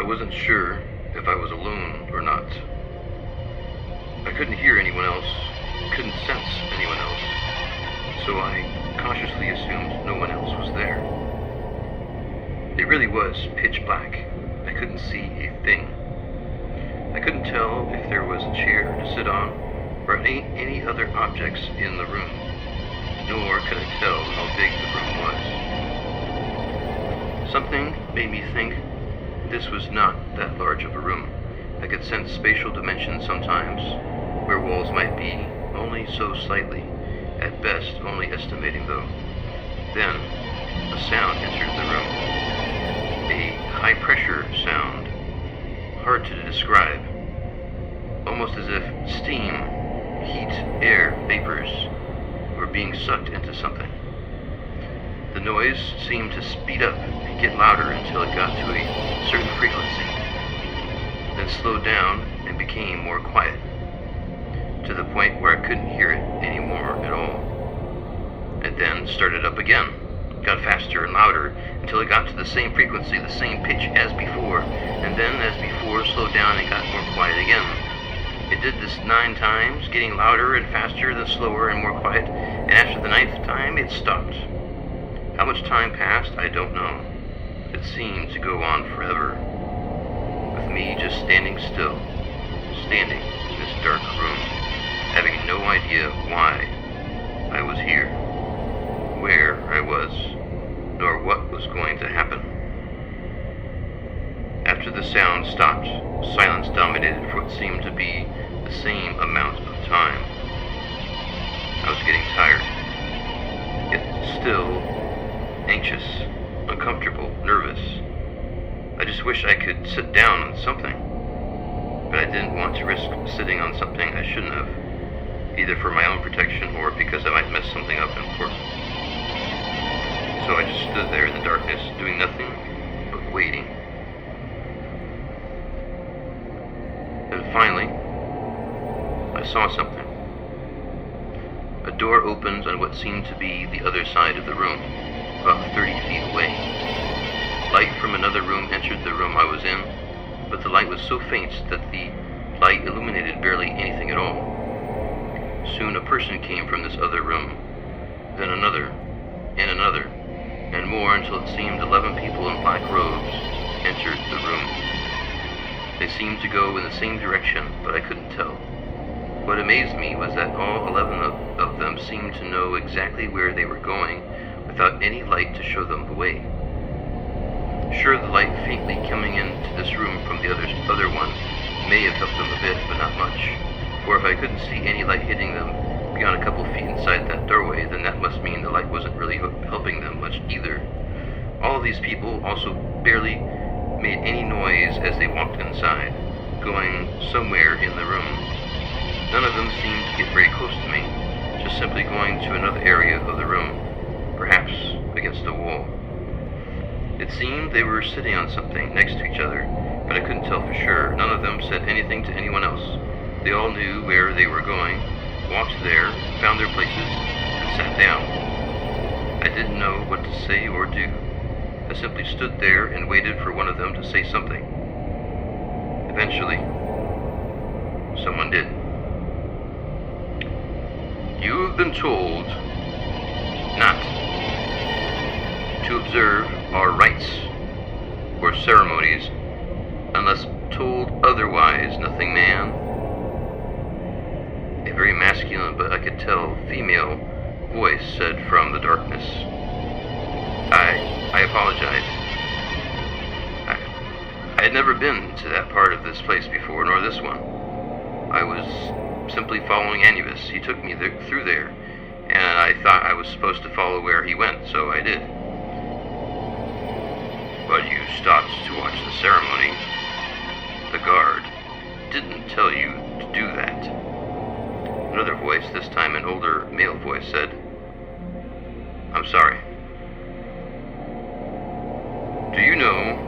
I wasn't sure if I was alone or not. I couldn't hear anyone else, couldn't sense anyone else, so I cautiously assumed no one else was there. It really was pitch black. I couldn't see a thing. I couldn't tell if there was a chair to sit on or any other objects in the room, nor could I tell how big the room was. Something made me think this was not that large of a room. I could sense spatial dimensions sometimes, where walls might be only so slightly, at best only estimating though. Then, a sound entered the room. A high-pressure sound, hard to describe, almost as if steam, heat, air, vapors were being sucked into something. The noise seemed to speed up and get louder until it got to a certain frequency, then slowed down and became more quiet, to the point where I couldn't hear it anymore at all. It then started up again, got faster and louder until it got to the same frequency, the same pitch as before, and then as before slowed down and got more quiet again. It did this 9 times, getting louder and faster, then slower and more quiet, and after the 9th time it stopped. How much time passed, I don't know. It seemed to go on forever, with me just standing still, standing in this dark room, having no idea why I was here, where I was, nor what was going to happen. After the sound stopped, silence dominated for what seemed to be the same amount of time. I was getting tired, yet still anxious, uncomfortable, nervous. I just wish I could sit down on something, but I didn't want to risk sitting on something I shouldn't have, either for my own protection or because I might mess something up important. So I just stood there in the darkness, doing nothing but waiting. Then finally, I saw something. A door opened on what seemed to be the other side of the room, about 30 feet away. Light from another room entered the room I was in, but the light was so faint that the light illuminated barely anything at all. Soon a person came from this other room, then another, and more until it seemed 11 people in black robes entered the room. They seemed to go in the same direction, but I couldn't tell. What amazed me was that all 11 of them seemed to know exactly where they were going without any light to show them the way. Sure, the light faintly coming into this room from the other one may have helped them a bit, but not much. For if I couldn't see any light hitting them beyond a couple feet inside that doorway, then that must mean the light wasn't really helping them much either. All of these people also barely made any noise as they walked inside, going somewhere in the room. None of them seemed to get very close to me, just simply going to another area of the room, perhaps against a wall. It seemed they were sitting on something next to each other, but I couldn't tell for sure. None of them said anything to anyone else. They all knew where they were going, walked there, found their places, and sat down. I didn't know what to say or do. I simply stood there and waited for one of them to say something. Eventually, someone did. "You've been told not to observe our rites or ceremonies unless told otherwise, nothing, man." A very masculine, but I could tell female voice said from the darkness. I apologize. I had never been to that part of this place before, nor this one. I was simply following Anubis. He took me through there, and I thought I was supposed to follow where he went, so I did. But you stopped to watch the ceremony. The guard didn't tell you to do that. Another voice, this time an older male voice, said, "I'm sorry. Do you know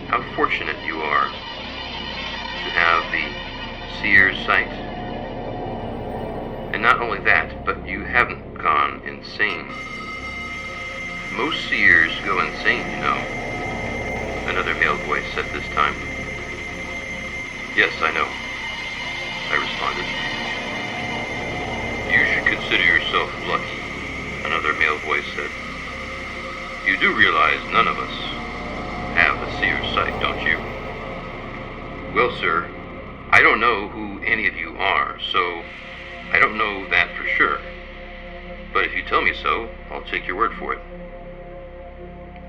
how fortunate you are to have the seer's sight? And not only that, but you haven't gone insane. Most seers go insane, you know. another male voice said this time. Yes, I know, I responded. You should consider yourself lucky, another male voice said. You do realize none of us have a seer sight, don't you? Well, sir, I don't know who any of you are, so I don't know that for sure. But if you tell me so, I'll take your word for it.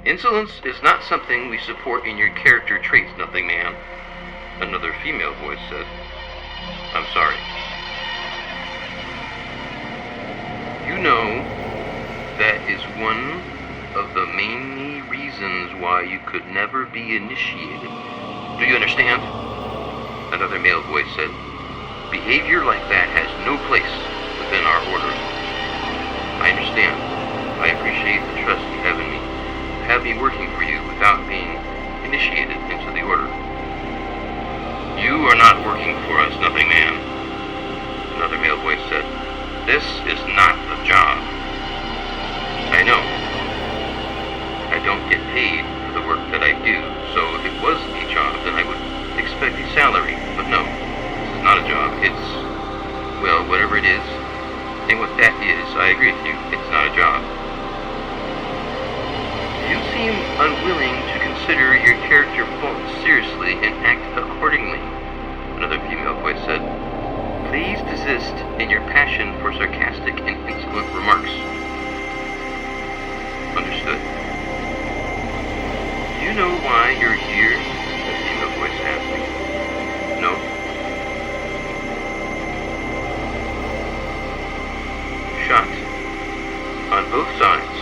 Insolence is not something we support in your character traits, Nothing Man, another female voice said. I'm sorry. You know, that is one of the main reasons why you could never be initiated. Do you understand? Another male voice said. Behavior like that has no place within our order. I understand. I appreciate the trust you have in me. Have me working for you without being initiated into the order. You are not working for us, Nothing Man, another male voice said. This is not a job. I know. I don't get paid for the work that I do, so if it was a job, then I would expect a salary. But no, this is not a job. It's, well, whatever it is. And what that is, I agree with you. It's not a job. You seem unwilling to consider your character faults seriously and act accordingly, another female voice said. Please desist in your passion for sarcastic and insolent remarks. Understood. Do you know why you're here? The female voice asked me. No. Shot. On both sides.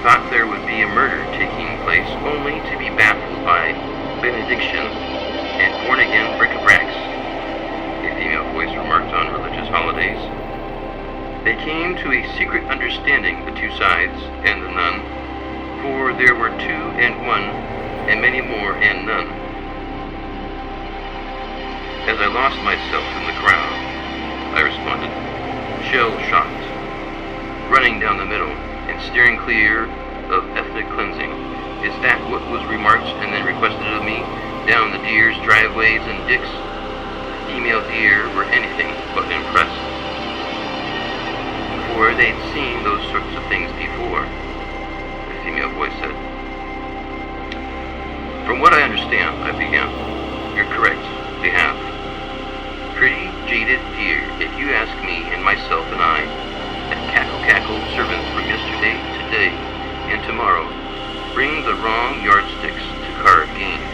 Thought there would be a murder taking place only to be baffled by benediction and born-again bric-a-bracs, a female voice remarked on religious holidays. They came to a secret understanding, the two sides and the nun, for there were two and one, and many more and none. As I lost myself in the crowd, I responded, shell-shocked, running down the middle and steering clear of ethnic cleansing. Is that what was remarked and then requested of me down the deer's driveways and dicks? Female deer were anything but impressed. For they'd seen those sorts of things before, the female voice said. From what I understand, I began. You're correct, they have. Pretty jaded deer, if you ask me and myself and I, that cackle servants from yesterday, today, and tomorrow bring the wrong yardsticks to carve games.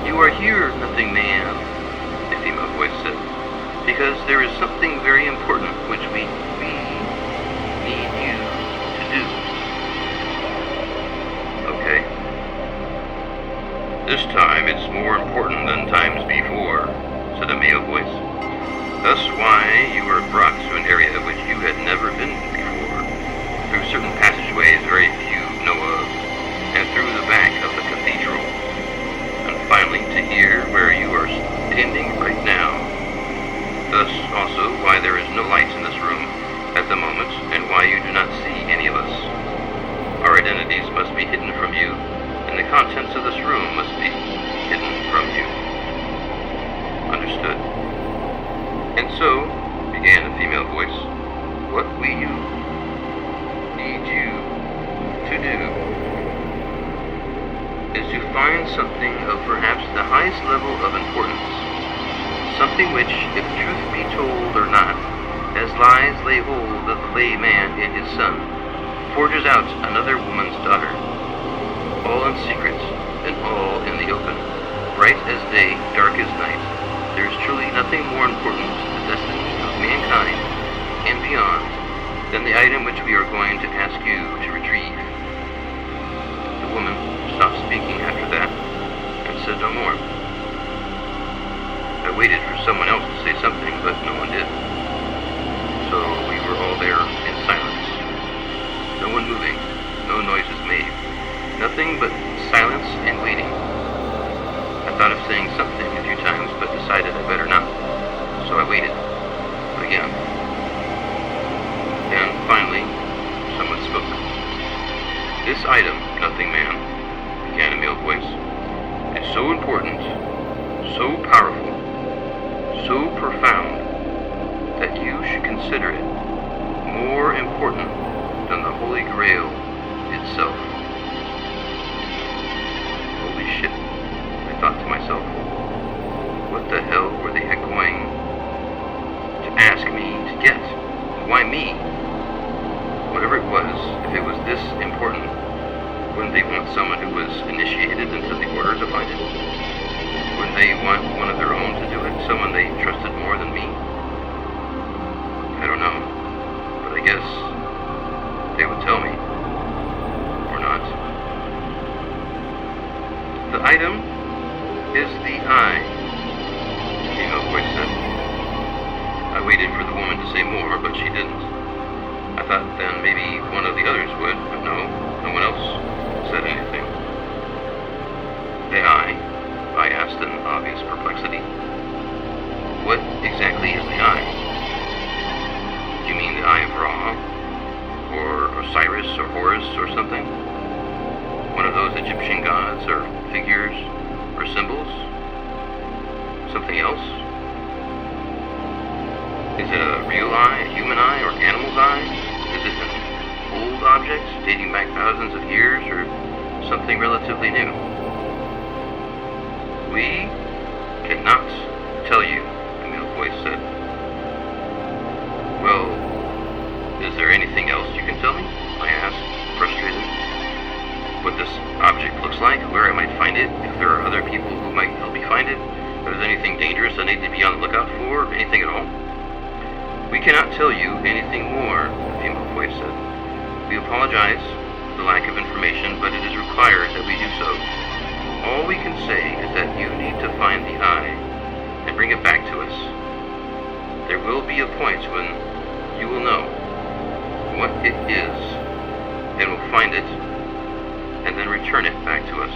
You are here, Nothing Man, the female voice said, because there is something very important which we need you to do. Okay. This time it's more important than times before, said a male voice. Thus why you were brought to an area which you had never been before, through certain passageways very few know of, and through the back of the cathedral, and finally to here where you are standing right now. Thus also why there is no light in this room at the moment, and why you do not see any of us. Our identities must be hidden from you, and the contents of this room must be hidden from you. Understood. And so, began a female voice, what we need you to do is to find something of perhaps the highest level of importance, something which, if truth be told or not, as lies lay hold of the layman and his son, forges out another woman's daughter, all in secret and all in the open, bright as day, dark as night. There is truly nothing more important to the destiny of mankind and beyond than the item which we are going to ask you to retrieve. The woman stopped speaking after that and said no more. I waited for someone else to say something, but no one did. So we were all there in silence. No one moving, no noises made. Nothing but silence and waiting. I thought of saying something a few times, but decided I better not. So I waited. Again. Then, finally, someone spoke. This item nothing man, began a male voice. It's so important, so powerful, so profound, that you should consider it more important than the Holy Grail itself. Holy shit, I thought to myself. What the hell were they going to ask me to get? Why me? Whatever it was, if it was this important, wouldn't they want someone who was initiated into the order to find it? Wouldn't they want one of their own to do it? Someone they trusted more than me? I don't know, but I guess they would tell me. Or not. The item is the eye, the female voice said. I waited for the woman to say more, but she didn't. I thought then maybe one of the others would, but no one else said anything. The eye? I asked in obvious perplexity. What exactly is the eye? Do you mean the Eye of Ra? Or Osiris or Horus or something? One of those Egyptian gods or figures or symbols? Something else? Is it a real eye, a human eye, or animal's eye? Is it an old object dating back thousands of years, or something relatively new? We cannot tell you, the male voice said. Well, is there anything else you can tell me? I asked, frustrated. What this object looks like, where I might find it, if there are other people who might help me find it, if there's anything dangerous I need to be on the lookout for, anything at all. We cannot tell you anything more, the female voice said. We apologize for the lack of information, but it is required that we do so. All we can say is that you need to find the eye and bring it back to us. There will be a point when you will know what it is and will find it and then return it back to us.